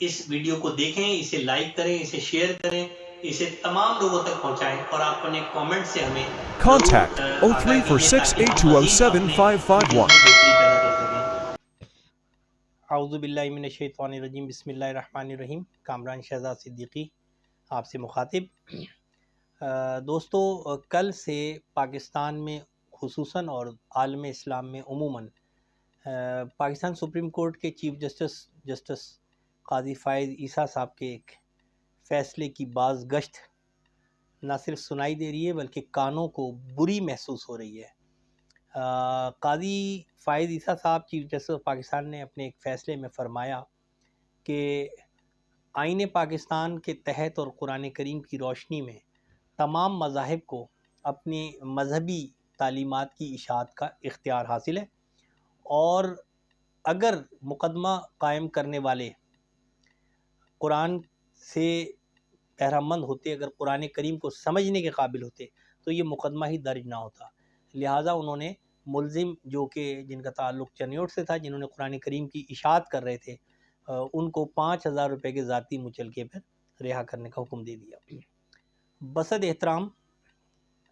اس video کو دیکھیں، اسے لائک کریں، اسے شیئر کریں، اسے تمام لوگوں تک پہنچائیں اور آپ اپنے کامنٹ سے ہمیں Contact ضرور آگاہ کیجیے تاکہ ہم مزید اپنے ویڈیوز 0346820751. میں بہتری پیدا کر سکیں۔ اعوذ باللہ من الشیطان الرجیم، بسم اللہ الرحمن الرحیم۔ کامران شہزاد صدیقی آپ سے مخاطب۔ دوستو، کل سے پاکستان میں خصوصاً اور عالم اسلام میں عموماً پاکستان سپریم کورٹ کے چیف جسٹس قاضی فائز عیسیٰ صاحب کے ایک فیصلے کی باز گشت نہ صرف سنائی دے رہی ہے بلکہ کانوں کو بری محسوس ہو رہی ہے۔ قاضی فائز عیسیٰ صاحب چیف جسٹس پاکستان نے اپنے ایک فیصلے میں فرمایا کہ آئین پاکستان کے تحت اور قرآن کریم کی روشنی میں تمام مذاہب کو اپنی مذہبی تعلیمات کی اشاعت کا اختیار حاصل ہے، اور اگر مقدمہ قائم کرنے والے قرآن سے بہرہ مند ہوتے، اگر قرآن کریم کو سمجھنے کے قابل ہوتے تو یہ مقدمہ ہی درج نہ ہوتا۔ لہٰذا انہوں نے ملزم جو کہ جن کا تعلق چنیوٹ سے تھا، جنہوں نے قرآن کریم کی اشاعت کر رہے تھے، ان کو 5,000 روپے کے ذاتی مچلکے پر رہا کرنے کا حکم دے دیا۔ بصد احترام،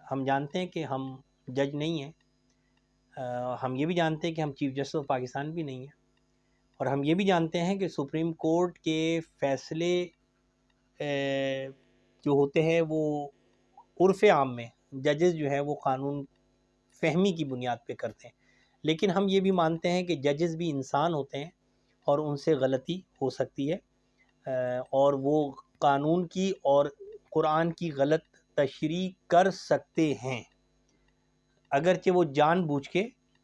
ہم جانتے ہیں کہ ہم جج نہیں ہیں، ہم یہ بھی جانتے ہیں کہ ہم چیف جسٹس آف پاکستان بھی نہیں ہیں، اور ہم یہ بھی جانتے ہیں کہ سپریم کورٹ کے فیصلے جو ہوتے ہیں وہ عرف عام میں ججز جو ہیں وہ قانون فہمی کی بنیاد پہ کرتے ہیں، لیکن ہم یہ بھی مانتے ہیں کہ ججز بھی انسان ہوتے ہیں اور ان سے غلطی ہو سکتی ہے، اور وہ قانون کی اور قرآن کی غلط تشریح کر سکتے ہیں، اگرچہ وہ جان بوجھ کے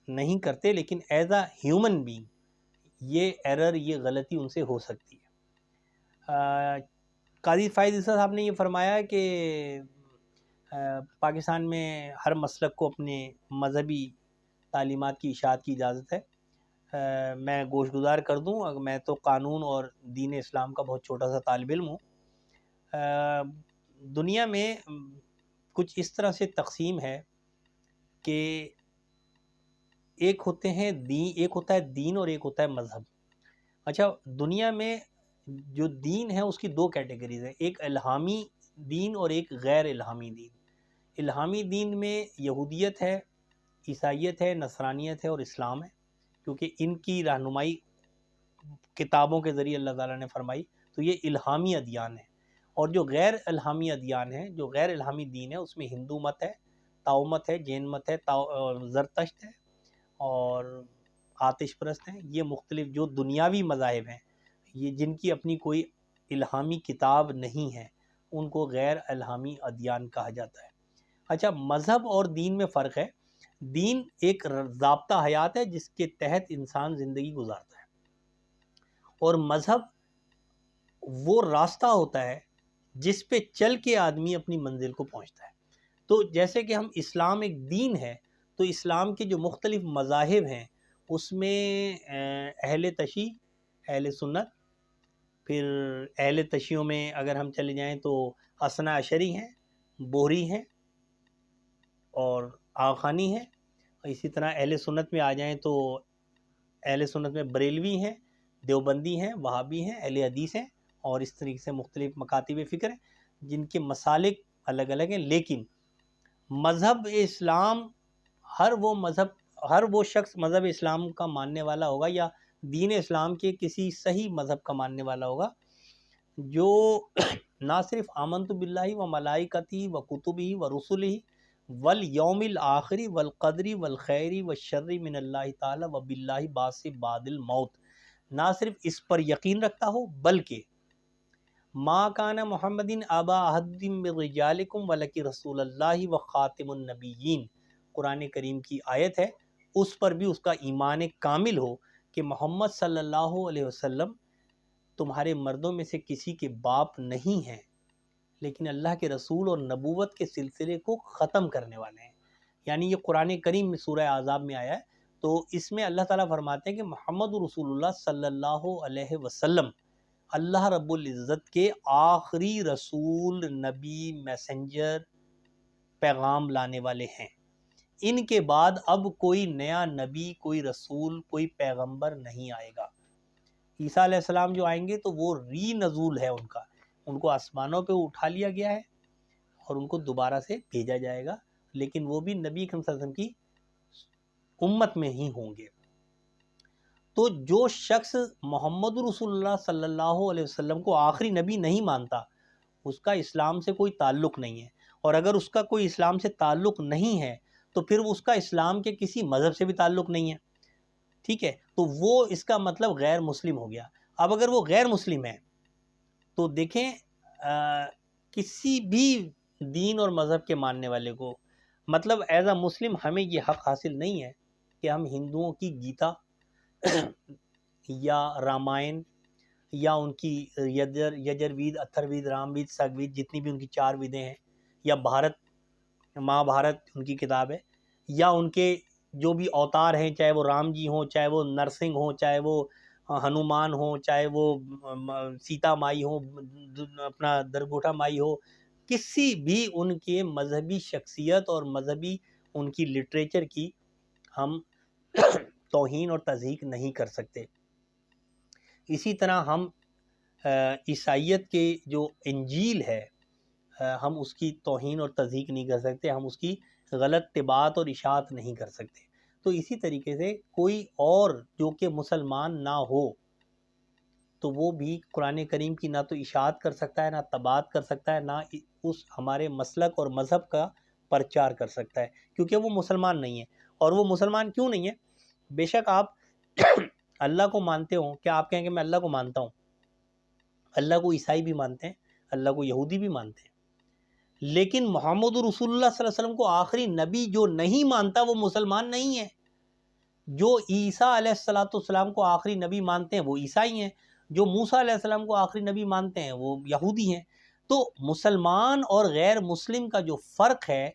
نہیں کرتے، لیکن ایز اے ہیومن بینگ یہ ایرر، یہ غلطی ان سے ہو سکتی ہے۔ قاضی فائز عیسیٰ صاحب نے یہ فرمایا کہ پاکستان میں ہر مسلک کو اپنے مذہبی تعلیمات کی اشاعت کی اجازت ہے۔ میں گوش گزار کر دوں، میں تو قانون اور دین اسلام کا بہت چھوٹا سا طالب علم ہوں۔ دنیا میں کچھ اس طرح سے تقسیم ہے کہ ایک ہوتا ہے دین اور ایک ہوتا ہے مذہب۔ اچھا، دنیا میں جو دین ہے اس کی دو کیٹیگریز ہیں، ایک الہامی دین اور ایک غیر الہامی دین۔ الہامی دین میں یہودیت ہے، عیسائیت ہے، نصرانیت ہے اور اسلام ہے، کیونکہ ان کی رہنمائی کتابوں کے ذریعے اللہ تعالیٰ نے فرمائی، تو یہ الہامی ادیان ہے۔ اور جو غیر الہامی ادیان ہیں، جو غیر الہامی دین ہے، اس میں ہندو مت ہے، تاؤ مت ہے، جین مت ہے، زرتشت ہے اور آتش پرست ہیں۔ یہ مختلف جو دنیاوی مذاہب ہیں، یہ جن کی اپنی کوئی الہامی کتاب نہیں ہے، ان کو غیر الہامی ادیان کہا جاتا ہے۔ اچھا، مذہب اور دین میں فرق ہے۔ دین ایک ضابطہ حیات ہے جس کے تحت انسان زندگی گزارتا ہے، اور مذہب وہ راستہ ہوتا ہے جس پہ چل کے آدمی اپنی منزل کو پہنچتا ہے۔ تو جیسے کہ ہم اسلام ایک دین ہے، تو اسلام کے جو مختلف مذاہب ہیں اس میں اہل تشیع، اہل سنت، پھر اہل تشیعوں میں اگر ہم چلے جائیں تو اثنا عشری ہیں، بوہری ہیں اور آخانی ہیں، اسی طرح اہل سنت میں آ جائیں تو اہل سنت میں بریلوی ہیں، دیوبندی ہیں، وہابی ہیں، اہل حدیث ہیں، اور اس طریقے سے مختلف مکاتب فکر ہیں جن کے مسالک الگ الگ ہیں۔ لیکن مذہب اسلام، ہر وہ شخص مذہب اسلام کا ماننے والا ہوگا یا دین اسلام کے کسی صحیح مذہب کا ماننے والا ہوگا جو نہ صرف آمنت باللہ و ملائکتہ و کتبہ و رسلہ والیوم الآخر والقدر والخیر والشر من اللہ تعالی و باللہ بعث بعد الموت، نہ صرف اس پر یقین رکھتا ہو بلکہ ما کان محمد ابا احد من رجالکم ولکن رسول اللہ و خاتم النبیین، قرآن کریم کی آیت ہے، اس پر بھی اس کا ایمان کامل ہو کہ محمد صلی اللہ علیہ وسلم تمہارے مردوں میں سے کسی کے باپ نہیں ہیں، لیکن اللہ کے رسول اور نبوت کے سلسلے کو ختم کرنے والے ہیں۔ یعنی یہ قرآن کریم میں سورہ احزاب میں آیا ہے، تو اس میں اللہ تعالیٰ فرماتے ہیں کہ محمد رسول اللہ صلی اللہ علیہ وسلم اللہ رب العزت کے آخری رسول، نبی، میسنجر، پیغام لانے والے ہیں۔ ان کے بعد اب کوئی نیا نبی، کوئی رسول، کوئی پیغمبر نہیں آئے گا۔ عیسیٰ علیہ السلام جو آئیں گے تو وہ ری نزول ہے ان کا، ان کو آسمانوں پہ اٹھا لیا گیا ہے اور ان کو دوبارہ سے بھیجا جائے گا، لیکن وہ بھی نبی کریم صلی اللہ علیہ وسلم کی امت میں ہی ہوں گے۔ تو جو شخص محمد رسول اللہ صلی اللہ علیہ وسلم کو آخری نبی نہیں مانتا، اس کا اسلام سے کوئی تعلق نہیں ہے، اور اگر اس کا کوئی اسلام سے تعلق نہیں ہے تو پھر اس کا اسلام کے کسی مذہب سے بھی تعلق نہیں ہے، ٹھیک ہے؟ تو وہ اس کا مطلب غیر مسلم ہو گیا۔ اب اگر وہ غیر مسلم ہے تو دیکھیں کسی بھی دین اور مذہب کے ماننے والے کو مطلب ایز اے مسلم ہمیں یہ حق حاصل نہیں ہے کہ ہم ہندوؤں کی گیتا یا رامائن یا ان کی یجروید، اتھروید، رام وید، سگ وید، جتنی بھی ان کی 4 ویدیں ہیں، یا بھارت، مہا بھارت ان کی کتاب ہے، یا ان کے جو بھی اوتار ہیں، چاہے وہ رام جی ہوں، چاہے وہ نرسنگھ ہوں، چاہے وہ ہنومان ہوں، چاہے وہ سیتا مائی ہو، اپنا درگھوٹا مائی ہو، کسی بھی ان کے مذہبی شخصیت اور مذہبی ان کی لٹریچر کی ہم توہین اور تضحیک نہیں کر سکتے۔ اسی طرح ہم عیسائیت کے جو انجیل ہے ہم اس کی توہین اور تضحیک نہیں کر سکتے، ہم اس کی غلط اتباعت اور اشاعت نہیں کر سکتے۔ تو اسی طریقے سے کوئی اور جو کہ مسلمان نہ ہو تو وہ بھی قرآن کریم کی نہ تو اشاعت کر سکتا ہے، نہ اتباعت کر سکتا ہے، نہ اس ہمارے مسلک اور مذہب کا پرچار کر سکتا ہے، کیونکہ وہ مسلمان نہیں ہے۔ اور وہ مسلمان کیوں نہیں ہے؟ بے شک آپ اللہ کو مانتے ہوں، کیا آپ کہیں کہ میں اللہ کو مانتا ہوں؟ اللہ کو عیسائی بھی مانتے ہیں، اللہ کو یہودی بھی مانتے ہیں، لیکن محمد رسول اللہ صلی اللہ علیہ وسلم کو آخری نبی جو نہیں مانتا وہ مسلمان نہیں ہے۔ جو عیسیٰ علیہ السلام کو آخری نبی مانتے ہیں وہ عیسائی ہیں، جو موسیٰ علیہ السلام کو آخری نبی مانتے ہیں وہ یہودی ہیں۔ تو مسلمان اور غیر مسلم کا جو فرق ہے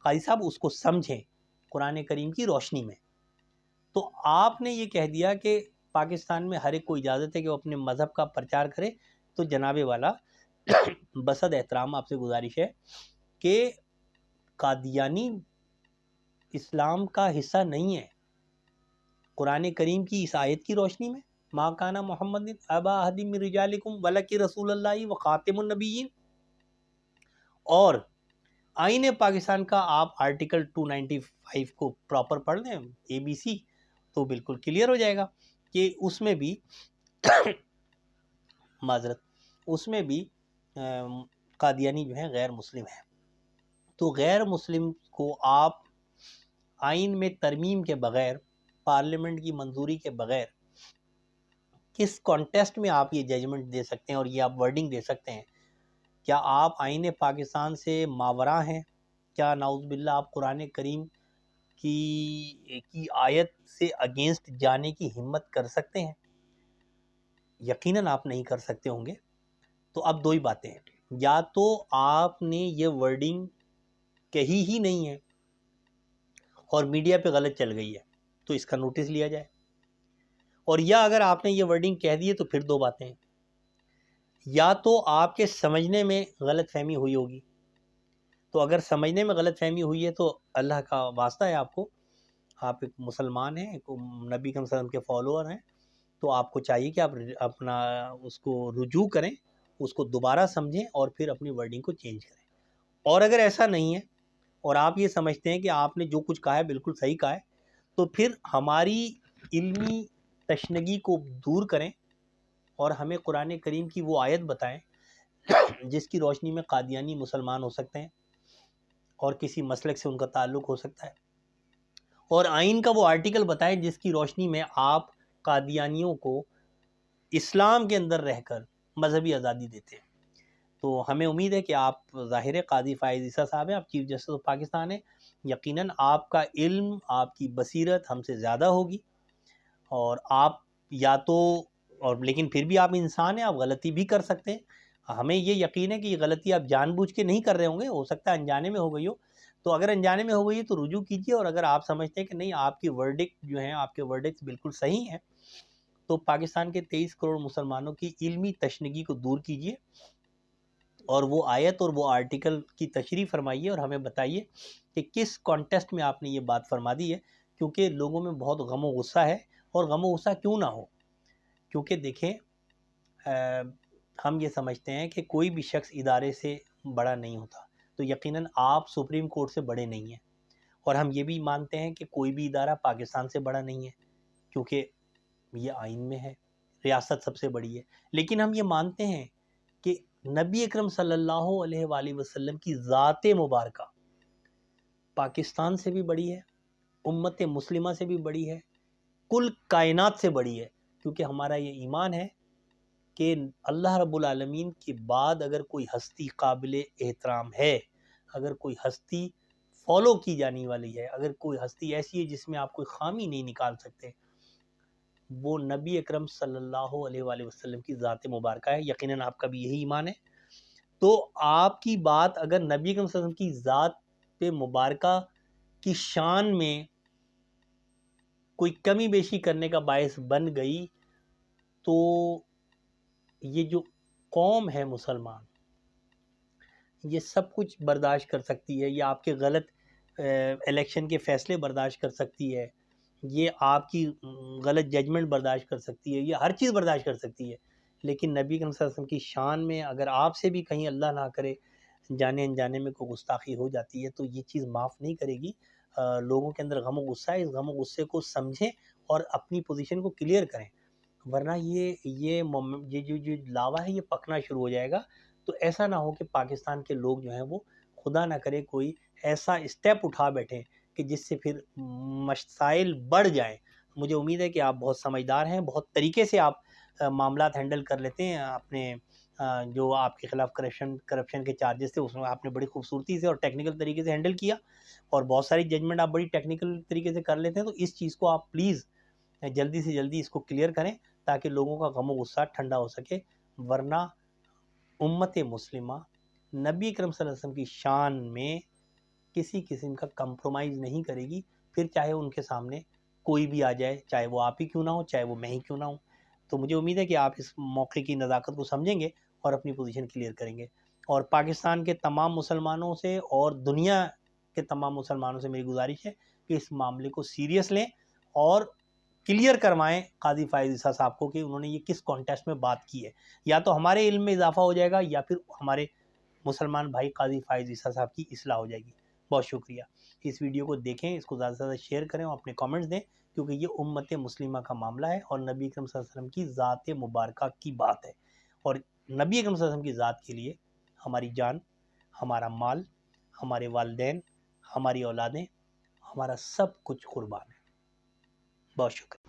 قاضی صاحب اس کو سمجھیں قرآن کریم کی روشنی میں۔ تو آپ نے یہ کہہ دیا کہ پاکستان میں ہر ایک کو اجازت ہے کہ وہ اپنے مذہب کا پرچار کرے، تو جناب والا بصد احترام آپ سے گزارش ہے کہ قادیانی اسلام کا حصہ نہیں ہے۔ قرآن کریم کی اس آیت کی روشنی میں ما کان محمد ابا احد من رجالکم ولکن رسول اللہ و خاتم النبیین، اور آئین پاکستان کا آپ آرٹیکل 295 کو پراپر پڑھ لیں ABC تو بالکل کلیئر ہو جائے گا کہ اس میں بھی معذرت اس میں بھی قادیانی جو ہیں غیر مسلم ہیں۔ تو غیر مسلم کو آپ آئین میں ترمیم کے بغیر، پارلیمنٹ کی منظوری کے بغیر کس کانٹیسٹ میں آپ یہ ججمنٹ دے سکتے ہیں اور یہ آپ ورڈنگ دے سکتے ہیں؟ کیا آپ آئین پاکستان سے ماوراء ہیں؟ کیا نعوذ باللہ آپ قرآن کریم کی آیت سے اگینسٹ جانے کی ہمت کر سکتے ہیں؟ یقیناً آپ نہیں کر سکتے ہوں گے۔ تو اب 2 ہی باتیں ہیں، یا تو آپ نے یہ ورڈنگ کہی ہی نہیں ہے اور میڈیا پہ غلط چل گئی ہے تو اس کا نوٹس لیا جائے، اور یا اگر آپ نے یہ ورڈنگ کہہ دی ہے تو پھر 2 باتیں ہیں، یا تو آپ کے سمجھنے میں غلط فہمی ہوئی ہوگی، تو اگر سمجھنے میں غلط فہمی ہوئی ہے تو اللہ کا واسطہ ہے آپ کو، آپ ایک مسلمان ہیں، ایک نبی صلی اللہ علیہ وسلم کے فالوور ہیں، تو آپ کو چاہیے کہ آپ اپنا اس کو رجوع کریں، اس کو دوبارہ سمجھیں اور پھر اپنی ورڈنگ کو چینج کریں۔ اور اگر ایسا نہیں ہے اور آپ یہ سمجھتے ہیں کہ آپ نے جو کچھ کہا ہے بالکل صحیح کہا ہے، تو پھر ہماری علمی تشنگی کو دور کریں اور ہمیں قرآن کریم کی وہ آیت بتائیں جس کی روشنی میں قادیانی مسلمان ہو سکتے ہیں اور کسی مسلک سے ان کا تعلق ہو سکتا ہے، اور آئین کا وہ آرٹیکل بتائیں جس کی روشنی میں آپ قادیانیوں کو اسلام کے اندر رہ کر مذہبی آزادی دیتے ہیں۔ تو ہمیں امید ہے کہ آپ ظاہر قاضی فائز عیسیٰ صاحب ہیں، آپ چیف جسٹس آف پاکستان ہیں، یقیناً آپ کا علم، آپ کی بصیرت ہم سے زیادہ ہوگی، اور آپ یا تو لیکن پھر بھی آپ انسان ہیں، آپ غلطی بھی کر سکتے ہیں۔ ہمیں یہ یقین ہے کہ یہ غلطی آپ جان بوجھ کے نہیں کر رہے ہوں گے، ہو سکتا ہے انجانے میں ہو گئی ہو، تو اگر انجانے میں ہو گئی ہے تو رجوع کیجیے، اور اگر آپ سمجھتے ہیں کہ نہیں آپ کی ورڈکٹ جو ہیں، آپ کے ورڈکٹس بالکل صحیح ہیں، تو پاکستان کے 23 کروڑ مسلمانوں کی علمی تشنگی کو دور کیجیے اور وہ آیت اور وہ آرٹیکل کی تشریح فرمائیے اور ہمیں بتائیے کہ کس کانٹیسٹ میں آپ نے یہ بات فرما دی ہے، کیونکہ لوگوں میں بہت غم و غصہ ہے، اور غم و غصہ کیوں نہ ہو، کیونکہ دیکھیں ہم یہ سمجھتے ہیں کہ کوئی بھی شخص ادارے سے بڑا نہیں ہوتا، تو یقیناً آپ سپریم کورٹ سے بڑے نہیں ہیں، اور ہم یہ بھی مانتے ہیں کہ کوئی بھی ادارہ پاکستان سے بڑا نہیں ہے، کیونکہ یہ آئین میں ہے، ریاست سب سے بڑی ہے۔ لیکن ہم یہ مانتے ہیں کہ نبی اکرم صلی اللہ علیہ وآلہ وسلم کی ذات مبارکہ پاکستان سے بھی بڑی ہے، امت مسلمہ سے بھی بڑی ہے، کل کائنات سے بڑی ہے، کیونکہ ہمارا یہ ایمان ہے کہ اللہ رب العالمین کے بعد اگر کوئی ہستی قابل احترام ہے، اگر کوئی ہستی فالو کی جانے والی ہے، اگر کوئی ہستی ایسی ہے جس میں آپ کوئی خامی نہیں نکال سکتے، وہ نبی اکرم صلی اللہ علیہ وآلہ وسلم کی ذات مبارکہ ہے۔ یقیناً آپ کا بھی یہی ایمان ہے، تو آپ کی بات اگر نبی اکرم صلی اللہ علیہ وسلم کی ذات پہ مبارکہ کی شان میں کوئی کمی بیشی کرنے کا باعث بن گئی، تو یہ جو قوم ہے مسلمان، یہ سب کچھ برداشت کر سکتی ہے، یہ آپ کے غلط الیکشن کے فیصلے برداشت کر سکتی ہے، یہ آپ کی غلط ججمنٹ برداشت کر سکتی ہے، یہ ہر چیز برداشت کر سکتی ہے، لیکن نبی کریم صلی اللہ علیہ وسلم کی شان میں اگر آپ سے بھی کہیں اللہ نہ کرے جانے انجانے میں کوئی گستاخی ہو جاتی ہے تو یہ چیز معاف نہیں کرے گی۔ لوگوں کے اندر غم و غصہ ہے، اس غم و غصے کو سمجھیں اور اپنی پوزیشن کو کلیئر کریں، ورنہ یہ جو لاوا ہے یہ پکنا شروع ہو جائے گا۔ تو ایسا نہ ہو کہ پاکستان کے لوگ جو ہیں وہ خدا نہ کرے کوئی ایسا اسٹیپ اٹھا بیٹھیں کہ جس سے پھر مسائل بڑھ جائیں۔ مجھے امید ہے کہ آپ بہت سمجھدار ہیں، بہت طریقے سے آپ معاملات ہینڈل کر لیتے ہیں، اپنے جو آپ کے خلاف کرپشن کے چارجز تھے اس میں آپ نے بڑی خوبصورتی سے اور ٹیکنیکل طریقے سے ہینڈل کیا، اور بہت ساری ججمنٹ آپ بڑی ٹیکنیکل طریقے سے کر لیتے ہیں۔ تو اس چیز کو آپ پلیز جلدی سے جلدی اس کو کلیئر کریں تاکہ لوگوں کا غم و غصہ ٹھنڈا ہو سکے، ورنہ امت مسلمہ نبی اکرم صلی اللہ علیہ وسلم کی شان میں کسی قسم کا کمپرومائز نہیں کرے گی، پھر چاہے ان کے سامنے کوئی بھی آ جائے، چاہے وہ آپ ہی کیوں نہ ہو، چاہے وہ میں ہی کیوں نہ ہوں۔ تو مجھے امید ہے کہ آپ اس موقع کی نزاکت کو سمجھیں گے اور اپنی پوزیشن کلیئر کریں گے، اور پاکستان کے تمام مسلمانوں سے اور دنیا کے تمام مسلمانوں سے میری گزارش ہے کہ اس معاملے کو سیریس لیں اور کلیئر کروائیں قاضی فائز عیسیٰ صاحب کو کہ انہوں نے یہ کس کانٹیکسٹ میں بات کی ہے، یا تو ہمارے علم میں اضافہ ہو جائے گا یا پھر ہمارے مسلمان بھائی قاضی فائز عیسیٰ صاحب کی اصلاح ہو جائے گی۔ بہت شکریہ۔ اس ویڈیو کو دیکھیں، اس کو زیادہ سے زیادہ شیئر کریں اور اپنے کامنٹس دیں، کیونکہ یہ امت مسلمہ کا معاملہ ہے اور نبی اکرم صلی اللہ علیہ وسلم کی ذات مبارکہ کی بات ہے، اور نبی اکرم صلی اللہ علیہ وسلم کی ذات کے لیے ہماری جان، ہمارا مال، ہمارے والدین، ہماری اولادیں، ہمارا سب کچھ قربان ہے۔ بہت شکریہ۔